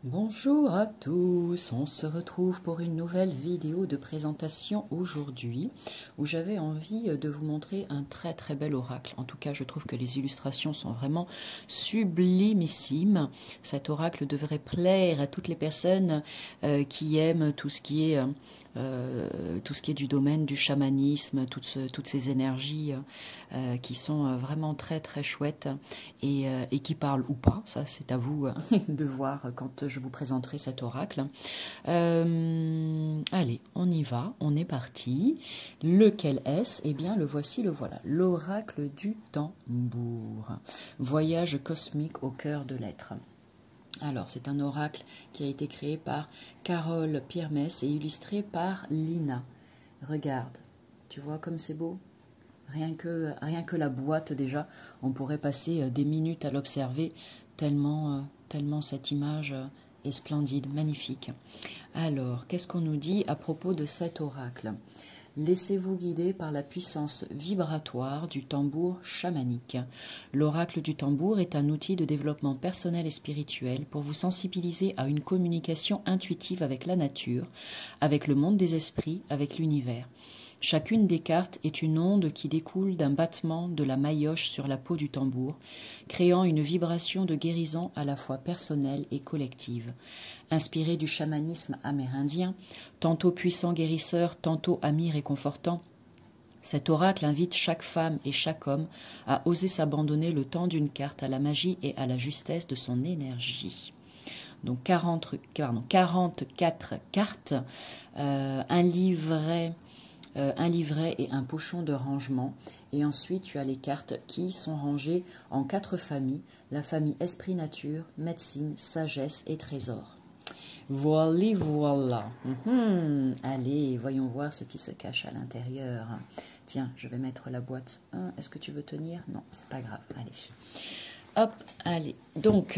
Bonjour à tous, on se retrouve pour une nouvelle vidéo de présentation aujourd'hui où j'avais envie de vous montrer un très bel oracle. En tout cas, je trouve que les illustrations sont vraiment sublimissimes. Cet oracle devrait plaire à toutes les personnes qui aiment tout ce qui est du domaine du chamanisme, toutes ces énergies qui sont vraiment très chouettes et qui parlent ou pas. Ça, c'est à vous de voir quand je vous présenterai cet oracle. Allez, on y va, on est parti. Lequel est-ce? Eh bien, le voici, le voilà. L'oracle du tambour. Voyage cosmique au cœur de l'être. Alors, c'est un oracle qui a été créé par Carole Piermes et illustré par Lina. Regarde, tu vois comme c'est beau? Rien que la boîte déjà, on pourrait passer des minutes à l'observer, tellement cette image est splendide, magnifique. Alors, qu'est-ce qu'on nous dit à propos de cet oracle? Laissez-vous guider par la puissance vibratoire du tambour chamanique. L'oracle du tambour est un outil de développement personnel et spirituel pour vous sensibiliser à une communication intuitive avec la nature, avec le monde des esprits, avec l'univers. Chacune des cartes est une onde qui découle d'un battement de la maillotche sur la peau du tambour, créant une vibration de guérison à la fois personnelle et collective. Inspiré du chamanisme amérindien, tantôt puissant guérisseur, tantôt ami réconfortant, cet oracle invite chaque femme et chaque homme à oser s'abandonner le temps d'une carte à la magie et à la justesse de son énergie. Donc 44 cartes, un livret et un pochon de rangement. Et ensuite, tu as les cartes qui sont rangées en 4 familles. La famille Esprit Nature, Médecine, Sagesse et Trésor. Voilà. Allez, voyons voir ce qui se cache à l'intérieur. Tiens, je vais mettre la boîte. Est-ce que tu veux tenir? Non, c'est pas grave. Allez. Hop, allez. Donc,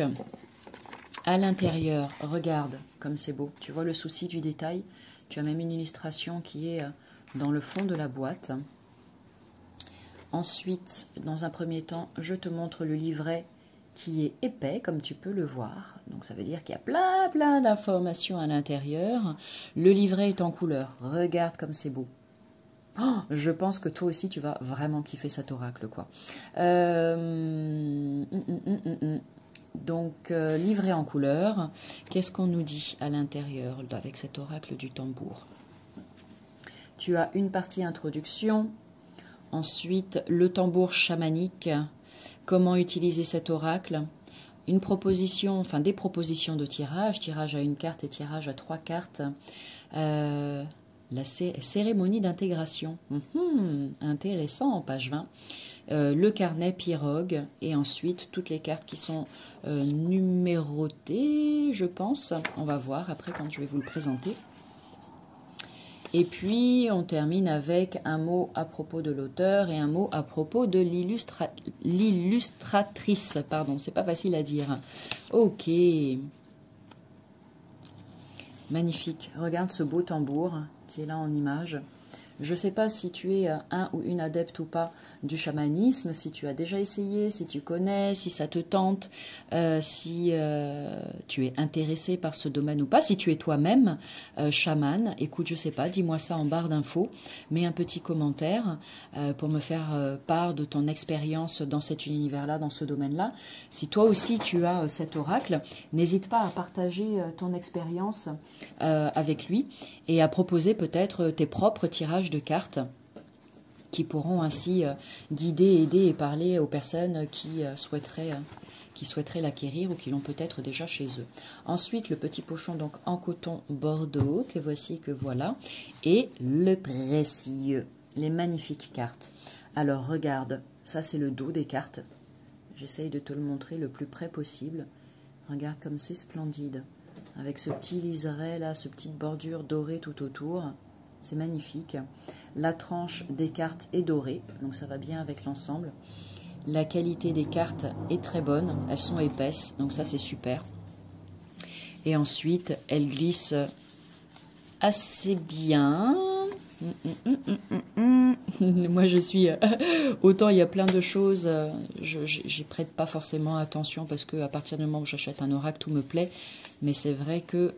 à l'intérieur, regarde comme c'est beau. Tu vois le souci du détail? Tu as même une illustration qui est dans le fond de la boîte. Ensuite, dans un premier temps, je te montre le livret qui est épais, comme tu peux le voir. Donc ça veut dire qu'il y a plein d'informations à l'intérieur. Le livret est en couleur. Regarde comme c'est beau. Oh, je pense que toi aussi, tu vas vraiment kiffer cet oracle, quoi. Donc, livret en couleur. Qu'est-ce qu'on nous dit à l'intérieur avec cet oracle du tambour? Tu as une partie introduction, ensuite le tambour chamanique, comment utiliser cet oracle, une proposition, enfin des propositions de tirage, tirage à 1 carte et tirage à 3 cartes, la cérémonie d'intégration, intéressant en page 20, le carnet pirogue et ensuite toutes les cartes qui sont numérotées, je pense, on va voir après quand je vais vous le présenter. Et puis, on termine avec un mot à propos de l'auteur et un mot à propos de l'illustratrice. Pardon, c'est pas facile à dire. Ok. Magnifique. Regarde ce beau tambour qui est là en image. Je ne sais pas si tu es un ou une adepte ou pas du chamanisme, si tu as déjà essayé, si tu connais, si ça te tente, si tu es intéressé par ce domaine ou pas, si tu es toi-même chaman. Écoute, je ne sais pas, dis-moi ça en barre d'infos, mets un petit commentaire pour me faire part de ton expérience dans cet univers-là, dans ce domaine-là. Si toi aussi tu as cet oracle, n'hésite pas à partager ton expérience avec lui et à proposer peut-être tes propres tirages de cartes qui pourront ainsi guider, aider et parler aux personnes qui souhaiteraient l'acquérir ou qui l'ont peut-être déjà chez eux. Ensuite, le petit pochon donc en coton bordeaux que voici, que voilà, et le précieux, les magnifiques cartes. Alors regarde, ça c'est le dos des cartes. J'essaye de te le montrer le plus près possible. Regarde comme c'est splendide, avec ce petit liseré là, ce petite bordure dorée tout autour. C'est magnifique. La tranche des cartes est dorée, donc ça va bien avec l'ensemble. La qualité des cartes est très bonne, elles sont épaisses, donc ça c'est super. Et ensuite, elles glissent assez bien. Moi, je suis... autant il y a plein de choses, j'y prête pas forcément attention parce que à partir du moment où j'achète un oracle, tout me plaît. Mais c'est vrai que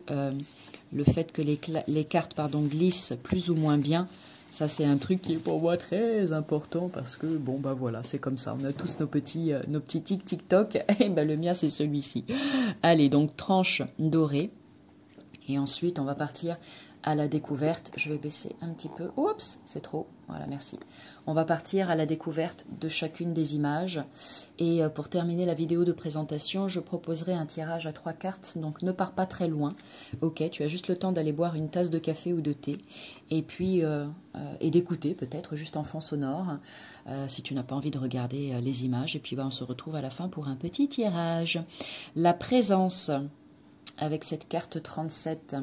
le fait que les cartes glissent plus ou moins bien, ça c'est un truc qui est pour moi très important parce que, bon, bah voilà, c'est comme ça. On a tous nos petits TikTok et ben, le mien c'est celui-ci. Allez, donc tranche dorée. Et ensuite, on va partir à la découverte. Je vais baisser un petit peu. Oups, c'est trop. Voilà, merci. On va partir à la découverte de chacune des images. Et pour terminer la vidéo de présentation, je proposerai un tirage à 3 cartes. Donc, ne pars pas très loin. Ok, tu as juste le temps d'aller boire une tasse de café ou de thé. Et puis, et d'écouter peut-être juste en fond sonore, si tu n'as pas envie de regarder les images. Et puis, on se retrouve à la fin pour un petit tirage. La présence avec cette carte 37.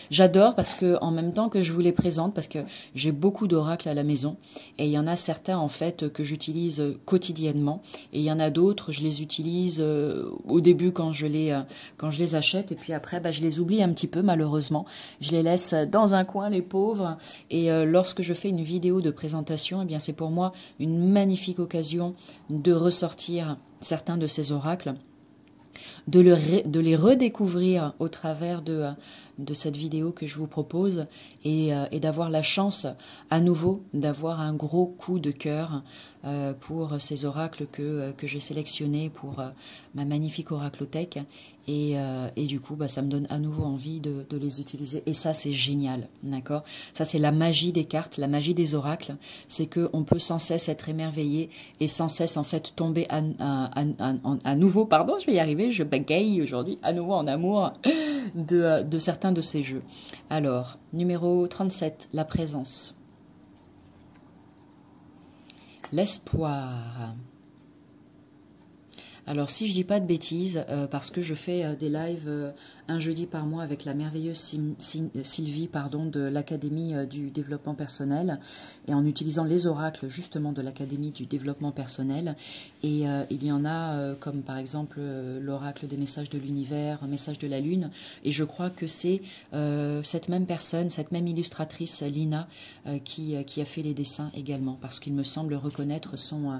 J'adore parce que en même temps que je vous les présente, parce que j'ai beaucoup d'oracles à la maison, et il y en a certains en fait que j'utilise quotidiennement, et il y en a d'autres, je les utilise au début quand je les achète, et puis après je les oublie un petit peu malheureusement. Je les laisse dans un coin les pauvres, et lorsque je fais une vidéo de présentation, eh bien c'est pour moi une magnifique occasion de ressortir certains de ces oracles, de les redécouvrir au travers de cette vidéo que je vous propose et d'avoir la chance à nouveau d'avoir un gros coup de cœur pour ces oracles que j'ai sélectionnés pour ma magnifique oraclothèque et du coup ça me donne à nouveau envie de les utiliser et ça c'est génial, d'accord. Ça c'est la magie des cartes, la magie des oracles, c'est qu'on peut sans cesse être émerveillé et sans cesse en fait tomber à nouveau, pardon je vais y arriver, je bagaille aujourd'hui, à nouveau en amour de certains de ces jeux. Alors, numéro 37, la présence. L'espoir. Alors, si je dis pas de bêtises, parce que je fais des lives un jeudi par mois avec la merveilleuse Sylvie de l'Académie du développement personnel, et en utilisant les oracles justement de l'Académie du développement personnel. Et il y en a comme par exemple l'oracle des messages de l'univers, message de la lune, et je crois que c'est cette même personne, cette même illustratrice, Lina, qui a fait les dessins également, parce qu'il me semble reconnaître son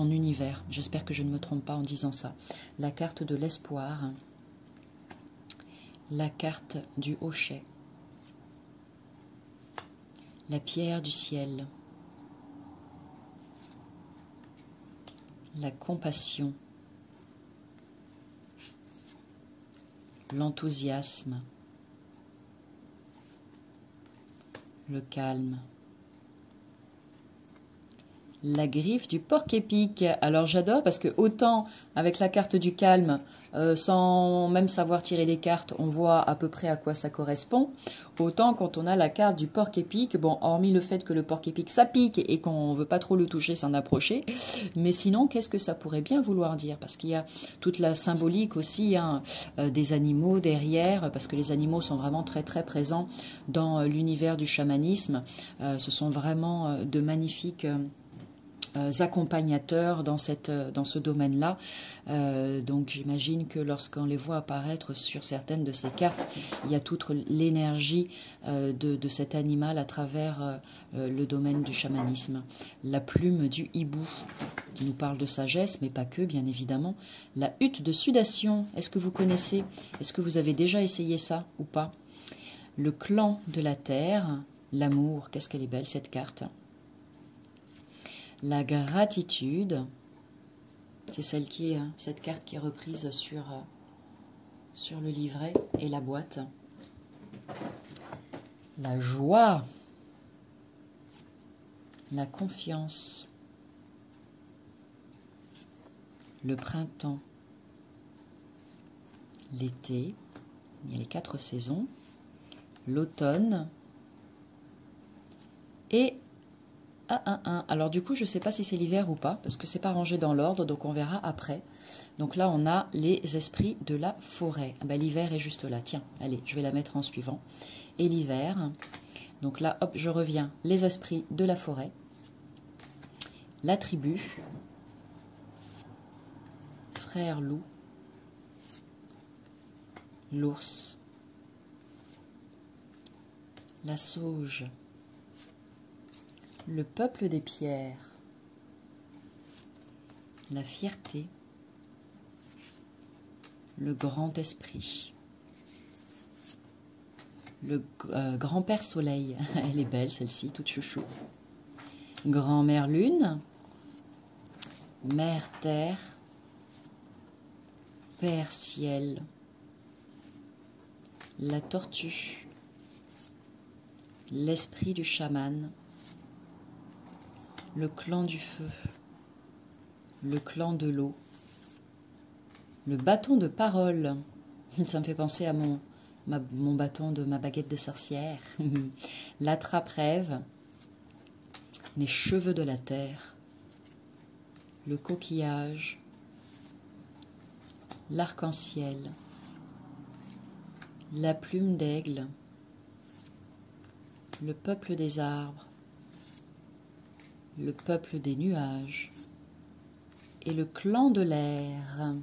univers. J'espère que je ne me trompe pas en disant ça. La carte de l'espoir, la carte du hochet, la pierre du ciel, la compassion, l'enthousiasme, le calme, la griffe du porc-épic. Alors j'adore parce que autant avec la carte du calme, sans même savoir tirer les cartes, on voit à peu près à quoi ça correspond. Autant quand on a la carte du porc-épic, bon, hormis le fait que le porc-épic ça pique et qu'on veut pas trop le toucher, s'en approcher, mais sinon qu'est-ce que ça pourrait bien vouloir dire? Parce qu'il y a toute la symbolique aussi des animaux derrière, parce que les animaux sont vraiment très très présents dans l'univers du chamanisme. Ce sont vraiment de magnifiques accompagnateurs dans ce domaine-là. Donc j'imagine que lorsqu'on les voit apparaître sur certaines de ces cartes, il y a toute l'énergie de cet animal à travers le domaine du chamanisme. La plume du hibou, qui nous parle de sagesse, mais pas que, bien évidemment. La hutte de sudation, est-ce que vous connaissez? Est-ce que vous avez déjà essayé ça ou pas? Le clan de la terre, l'amour, qu'est-ce qu'elle est belle cette carte. La gratitude, c'est cette carte qui est reprise sur le livret et la boîte. La joie, la confiance, le printemps, l'été, il y a les 4 saisons, l'automne et alors du coup, je ne sais pas si c'est l'hiver ou pas, parce que c'est pas rangé dans l'ordre, donc on verra après. Donc là, on a les esprits de la forêt. Ah ben, l'hiver est juste là. Tiens, allez, je vais la mettre en suivant. Et l'hiver, donc là, hop, je reviens. Les esprits de la forêt, la tribu, frère loup, l'ours, la sauge, le peuple des pierres, la fierté, le grand esprit, le grand-père soleil, elle est belle celle-ci, toute chouchou, grand-mère lune, mère terre, père ciel, la tortue, l'esprit du chaman, le clan du feu, le clan de l'eau, le bâton de parole, ça me fait penser à mon bâton de ma baguette de sorcière, l'attrape-rêve, les cheveux de la terre, le coquillage, l'arc-en-ciel, la plume d'aigle, le peuple des arbres, le peuple des nuages et le clan de l'air.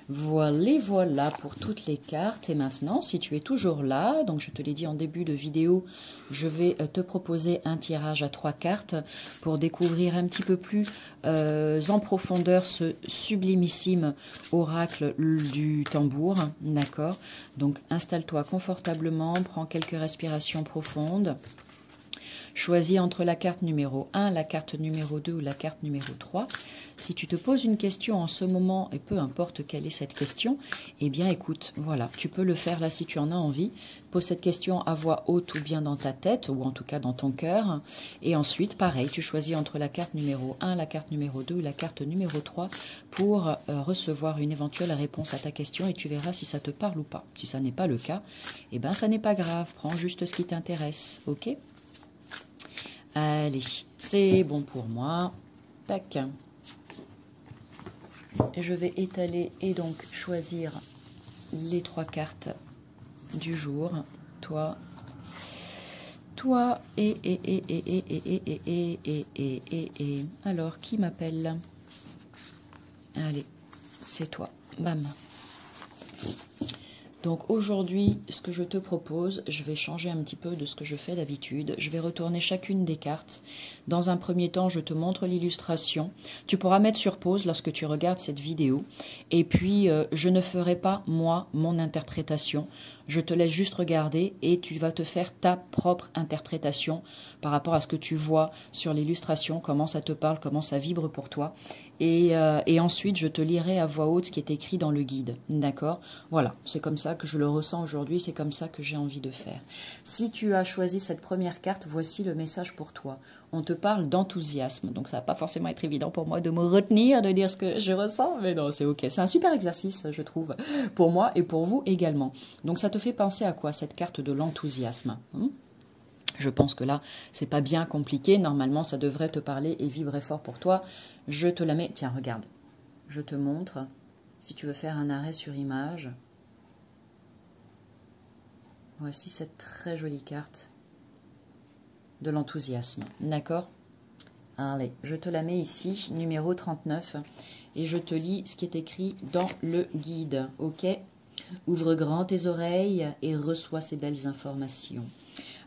Voilà pour toutes les cartes. Et maintenant, si tu es toujours là, donc je te l'ai dit en début de vidéo, je vais te proposer un tirage à 3 cartes pour découvrir un petit peu plus en profondeur ce sublimissime oracle du tambour. D'accord? Donc installe-toi confortablement, prends quelques respirations profondes. Choisis entre la carte numéro 1, la carte numéro 2 ou la carte numéro 3. Si tu te poses une question en ce moment, et peu importe quelle est cette question, eh bien écoute, voilà, tu peux le faire là si tu en as envie. Pose cette question à voix haute ou bien dans ta tête, ou en tout cas dans ton cœur. Et ensuite, pareil, tu choisis entre la carte numéro 1, la carte numéro 2 ou la carte numéro 3 pour recevoir une éventuelle réponse à ta question et tu verras si ça te parle ou pas. Si ça n'est pas le cas, eh bien ça n'est pas grave, prends juste ce qui t'intéresse, ok ? Allez, c'est bon pour moi. Tac. Je vais étaler et donc choisir les 3 cartes du jour. Toi et. Alors, qui m'appelle? Allez, c'est toi. Bam. Donc aujourd'hui, ce que je te propose, je vais changer un petit peu de ce que je fais d'habitude. Je vais retourner chacune des cartes. Dans un premier temps, je te montre l'illustration. Tu pourras mettre sur pause lorsque tu regardes cette vidéo. Et puis, je ne ferai pas, moi, mon interprétation. Je te laisse juste regarder et tu vas te faire ta propre interprétation par rapport à ce que tu vois sur l'illustration, comment ça te parle, comment ça vibre pour toi. Et ensuite, je te lirai à voix haute ce qui est écrit dans le guide. D'accord? Voilà, c'est comme ça que je le ressens aujourd'hui, c'est comme ça que j'ai envie de faire. Si tu as choisi cette première carte, voici le message pour toi. On te parle d'enthousiasme, donc ça va pas forcément être évident pour moi de me retenir, de dire ce que je ressens, mais non, c'est ok. C'est un super exercice, je trouve, pour moi et pour vous également. Donc ça te fait penser à quoi, cette carte de l'enthousiasme? Je pense que là, c'est pas bien compliqué. Normalement, ça devrait te parler et vibrer fort pour toi. Je te la mets. Tiens, regarde. Je te montre. Si tu veux faire un arrêt sur image. Voici cette très jolie carte de l'enthousiasme. D'accord? Allez, je te la mets ici, numéro 39. Et je te lis ce qui est écrit dans le guide. Ok? Ouvre grand tes oreilles et reçois ces belles informations.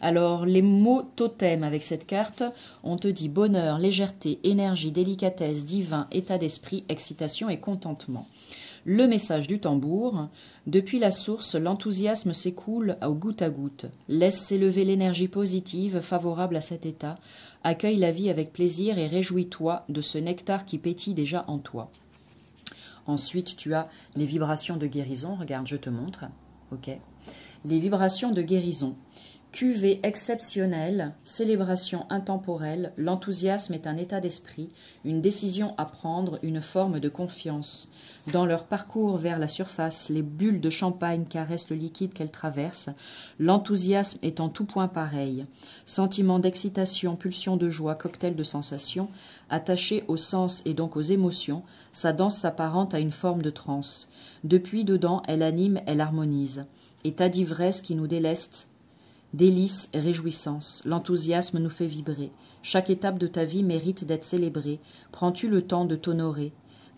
Alors, les mots totems avec cette carte, on te dit bonheur, légèreté, énergie, délicatesse, divin, état d'esprit, excitation et contentement. Le message du tambour, depuis la source, l'enthousiasme s'écoule au goutte à goutte. Laisse s'élever l'énergie positive favorable à cet état. Accueille la vie avec plaisir et réjouis-toi de ce nectar qui pétille déjà en toi. Ensuite, tu as les vibrations de guérison. Regarde, je te montre. Ok. Les vibrations de guérison. Cuvée exceptionnelle, célébration intemporelle, l'enthousiasme est un état d'esprit, une décision à prendre, une forme de confiance. Dans leur parcours vers la surface, les bulles de champagne caressent le liquide qu'elles traversent. L'enthousiasme est en tout point pareil. Sentiment d'excitation, pulsion de joie, cocktail de sensations, attaché aux sens et donc aux émotions, sa danse s'apparente à une forme de transe. Depuis dedans, elle anime, elle harmonise. État d'ivresse qui nous déleste, délices et réjouissances, l'enthousiasme nous fait vibrer. Chaque étape de ta vie mérite d'être célébrée. Prends-tu le temps de t'honorer?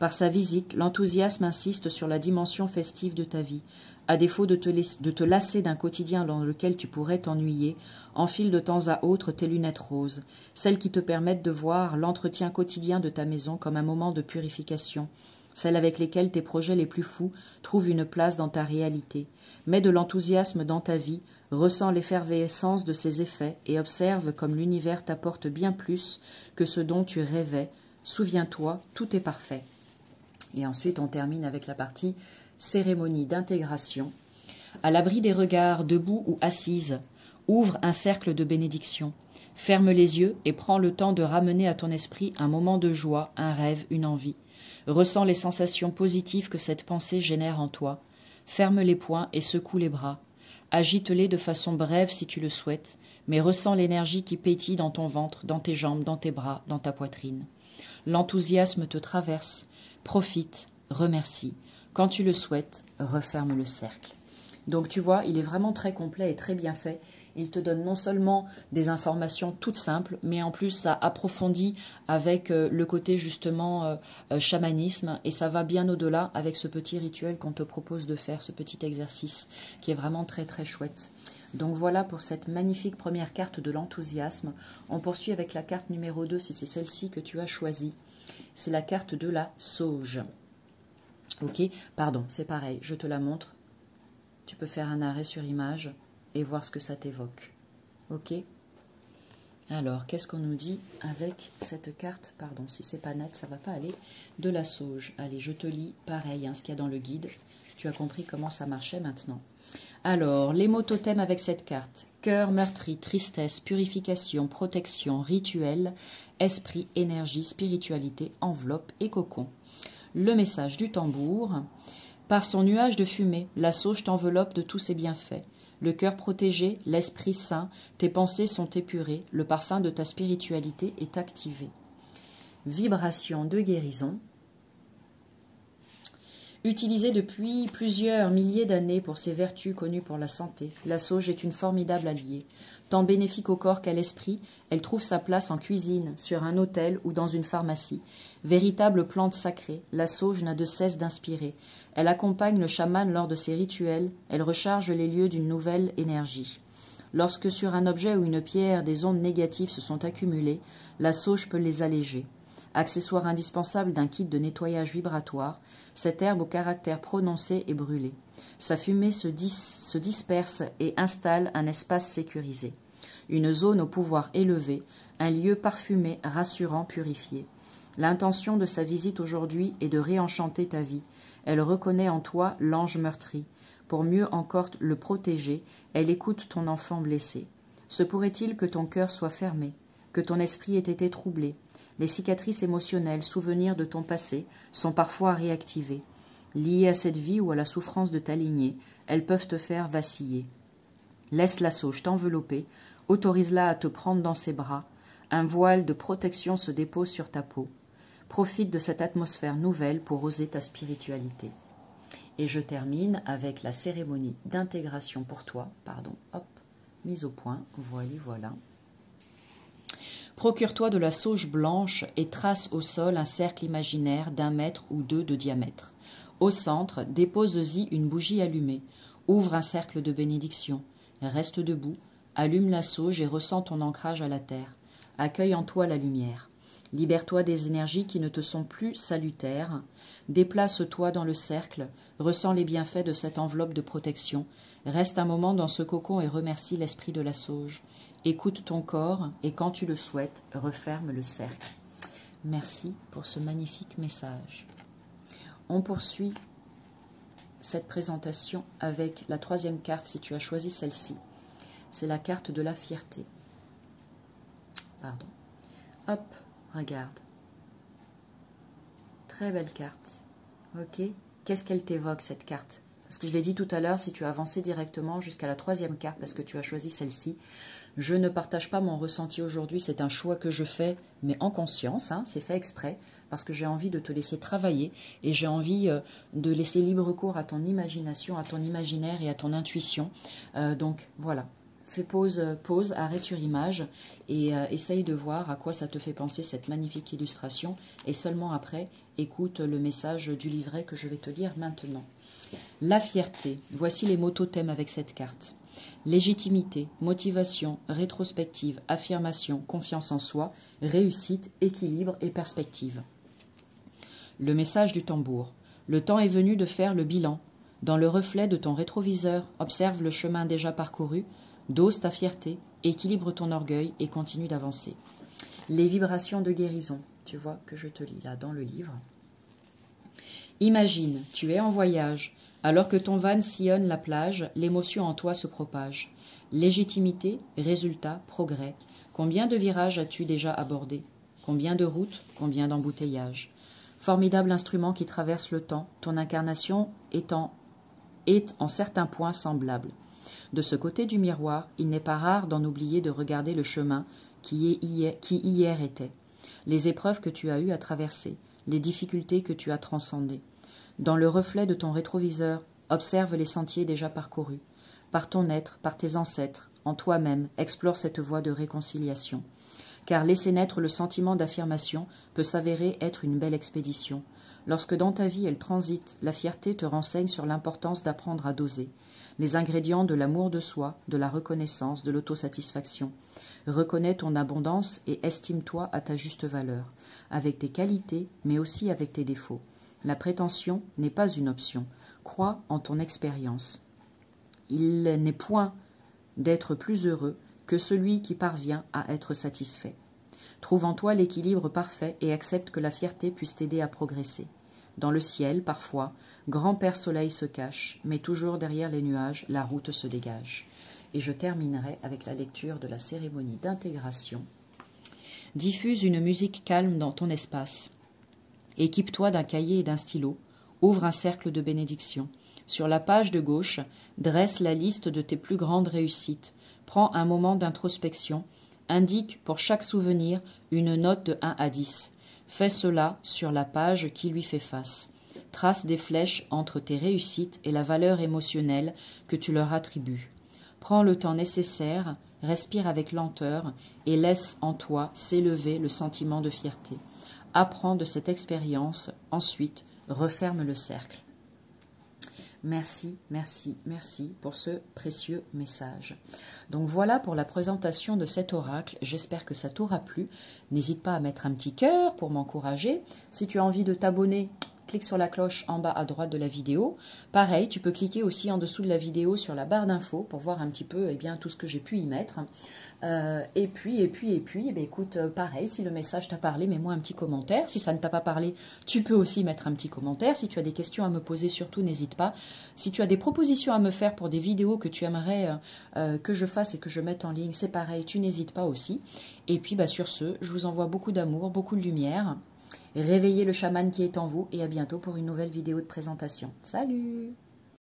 Par sa visite, l'enthousiasme insiste sur la dimension festive de ta vie. À défaut de te lasser d'un quotidien dans lequel tu pourrais t'ennuyer, enfile de temps à autre tes lunettes roses, celles qui te permettent de voir l'entretien quotidien de ta maison comme un moment de purification, celles avec lesquelles tes projets les plus fous trouvent une place dans ta réalité. Mets de l'enthousiasme dans ta vie, ressens l'effervescence de ses effets et observe comme l'univers t'apporte bien plus que ce dont tu rêvais. Souviens-toi, tout est parfait. Et ensuite, on termine avec la partie cérémonie d'intégration. À l'abri des regards, debout ou assise, ouvre un cercle de bénédiction. Ferme les yeux et prends le temps de ramener à ton esprit un moment de joie, un rêve, une envie. Ressens les sensations positives que cette pensée génère en toi. Ferme les poings et secoue les bras. Agite-les de façon brève si tu le souhaites, mais ressens l'énergie qui pétille dans ton ventre, dans tes jambes, dans tes bras, dans ta poitrine. L'enthousiasme te traverse. Profite, remercie. Quand tu le souhaites, referme le cercle. Donc tu vois, il est vraiment très complet et très bien fait. Il te donne non seulement des informations toutes simples, mais en plus ça approfondit avec le côté justement chamanisme, et ça va bien au-delà avec ce petit rituel qu'on te propose de faire, ce petit exercice qui est vraiment très très chouette. Donc voilà pour cette magnifique première carte de l'enthousiasme. On poursuit avec la carte numéro 2 si c'est celle-ci que tu as choisie. C'est la carte de la sauge. Ok, pardon, c'est pareil, je te la montre. Tu peux faire un arrêt sur image et voir ce que ça t'évoque. Ok? Alors, qu'est-ce qu'on nous dit avec cette carte? Pardon, si c'est pas net, ça va pas aller. De la sauge. Allez, je te lis pareil, hein, ce qu'il y a dans le guide. Tu as compris comment ça marchait maintenant. Alors, les mots totems avec cette carte. Cœur meurtri, tristesse, purification, protection, rituel, esprit, énergie, spiritualité, enveloppe et cocon. Le message du tambour. Par son nuage de fumée, la sauge t'enveloppe de tous ses bienfaits. Le cœur protégé, l'esprit saint, tes pensées sont épurées, le parfum de ta spiritualité est activé. Vibration de guérison. Utilisée depuis plusieurs milliers d'années pour ses vertus connues pour la santé, la sauge est une formidable alliée. Tant bénéfique au corps qu'à l'esprit, elle trouve sa place en cuisine, sur un autel ou dans une pharmacie. Véritable plante sacrée, la sauge n'a de cesse d'inspirer. Elle accompagne le chaman lors de ses rituels, elle recharge les lieux d'une nouvelle énergie. Lorsque sur un objet ou une pierre des ondes négatives se sont accumulées, la sauge peut les alléger. Accessoire indispensable d'un kit de nettoyage vibratoire, cette herbe au caractère prononcé est brûlée. Sa fumée se disperse et installe un espace sécurisé. Une zone au pouvoir élevé, un lieu parfumé, rassurant, purifié. L'intention de sa visite aujourd'hui est de réenchanter ta vie. Elle reconnaît en toi l'ange meurtri. Pour mieux encore le protéger, elle écoute ton enfant blessé. Se pourrait-il que ton cœur soit fermé, que ton esprit ait été troublé? Les cicatrices émotionnelles, souvenirs de ton passé, sont parfois réactivées. Liées à cette vie ou à la souffrance de ta lignée, elles peuvent te faire vaciller. Laisse la sauge t'envelopper, autorise-la à te prendre dans ses bras. Un voile de protection se dépose sur ta peau. Profite de cette atmosphère nouvelle pour oser ta spiritualité. Et je termine avec la cérémonie d'intégration pour toi. Hop, mise au point, voilà. Procure-toi de la sauge blanche et trace au sol un cercle imaginaire d'1 mètre ou 2 de diamètre. Au centre, dépose-y une bougie allumée. Ouvre un cercle de bénédiction. Reste debout, allume la sauge et ressens ton ancrage à la terre. Accueille en toi la lumière. Libère-toi des énergies qui ne te sont plus salutaires. Déplace-toi dans le cercle. Ressens les bienfaits de cette enveloppe de protection. Reste un moment dans ce cocon et remercie l'esprit de la sauge. Écoute ton corps et quand tu le souhaites, referme le cercle. Merci pour ce magnifique message. On poursuit cette présentation avec la 3e carte si tu as choisi celle-ci. C'est la carte de la fierté. Hop, regarde. Très belle carte. Ok. Qu'est-ce qu'elle t'évoque cette carte? Parce que je l'ai dit tout à l'heure, si tu as avancé directement jusqu'à la 3e carte parce que tu as choisi celle-ci, je ne partage pas mon ressenti aujourd'hui, c'est un choix que je fais, mais en conscience, hein, c'est fait exprès, parce que j'ai envie de te laisser travailler et j'ai envie de laisser libre cours à ton imagination, à ton imaginaire et à ton intuition. Donc voilà, Fais pause, arrêt sur image et essaye de voir à quoi ça te fait penser cette magnifique illustration. Et seulement après, écoute le message du livret que je vais te lire maintenant. La fierté, voici les mots totems avec cette carte. Légitimité, motivation, rétrospective, affirmation, confiance en soi, réussite, équilibre et perspective. Le message du tambour. Le temps est venu de faire le bilan. Dans le reflet de ton rétroviseur, observe le chemin déjà parcouru, dose ta fierté, équilibre ton orgueil et continue d'avancer. Les vibrations de guérison, tu vois que je te lis là dans le livre. Imagine, tu es en voyage. Alors que ton van sillonne la plage, l'émotion en toi se propage. Légitimité, résultat, progrès. Combien de virages as-tu déjà abordés? Combien de routes? Combien d'embouteillages? Formidable instrument qui traverse le temps, ton incarnation est en certains points semblable. De ce côté du miroir, il n'est pas rare d'en oublier de regarder le chemin qui hier était, les épreuves que tu as eues à traverser, les difficultés que tu as transcendées. Dans le reflet de ton rétroviseur, observe les sentiers déjà parcourus. Par ton être, par tes ancêtres, en toi-même, explore cette voie de réconciliation. Car laisser naître le sentiment d'affirmation peut s'avérer être une belle expédition. Lorsque dans ta vie elle transite, la fierté te renseigne sur l'importance d'apprendre à doser. Les ingrédients de l'amour de soi, de la reconnaissance, de l'autosatisfaction. Reconnais ton abondance et estime-toi à ta juste valeur, avec tes qualités, mais aussi avec tes défauts. La prétention n'est pas une option. Crois en ton expérience. Il n'est point d'être plus heureux que celui qui parvient à être satisfait. Trouve en toi l'équilibre parfait et accepte que la fierté puisse t'aider à progresser. Dans le ciel, parfois, grand Père Soleil se cache, mais toujours derrière les nuages, la route se dégage. Et je terminerai avec la lecture de la cérémonie d'intégration. Diffuse une musique calme dans ton espace. Équipe-toi d'un cahier et d'un stylo. Ouvre un cercle de bénédiction. Sur la page de gauche, dresse la liste de tes plus grandes réussites. Prends un moment d'introspection. Indique pour chaque souvenir une note de 1 à 10. Fais cela sur la page qui lui fait face. Trace des flèches entre tes réussites et la valeur émotionnelle que tu leur attribues. Prends le temps nécessaire, respire avec lenteur et laisse en toi s'élever le sentiment de fierté. Apprends de cette expérience, ensuite referme le cercle. Merci, merci, merci pour ce précieux message. Donc voilà pour la présentation de cet oracle. J'espère que ça t'aura plu. N'hésite pas à mettre un petit cœur pour m'encourager. Si tu as envie de t'abonner, clique sur la cloche en bas à droite de la vidéo. Pareil, tu peux cliquer aussi en dessous de la vidéo sur la barre d'infos pour voir un petit peu tout ce que j'ai pu y mettre. Et puis, écoute, pareil, si le message t'a parlé, mets-moi un petit commentaire. Si ça ne t'a pas parlé, tu peux aussi mettre un petit commentaire. Si tu as des questions à me poser, surtout n'hésite pas. Si tu as des propositions à me faire pour des vidéos que tu aimerais que je fasse et que je mette en ligne, c'est pareil, tu n'hésites pas aussi. Et puis, sur ce, je vous envoie beaucoup d'amour, beaucoup de lumière. Réveillez le chaman qui est en vous et à bientôt pour une nouvelle vidéo de présentation. Salut!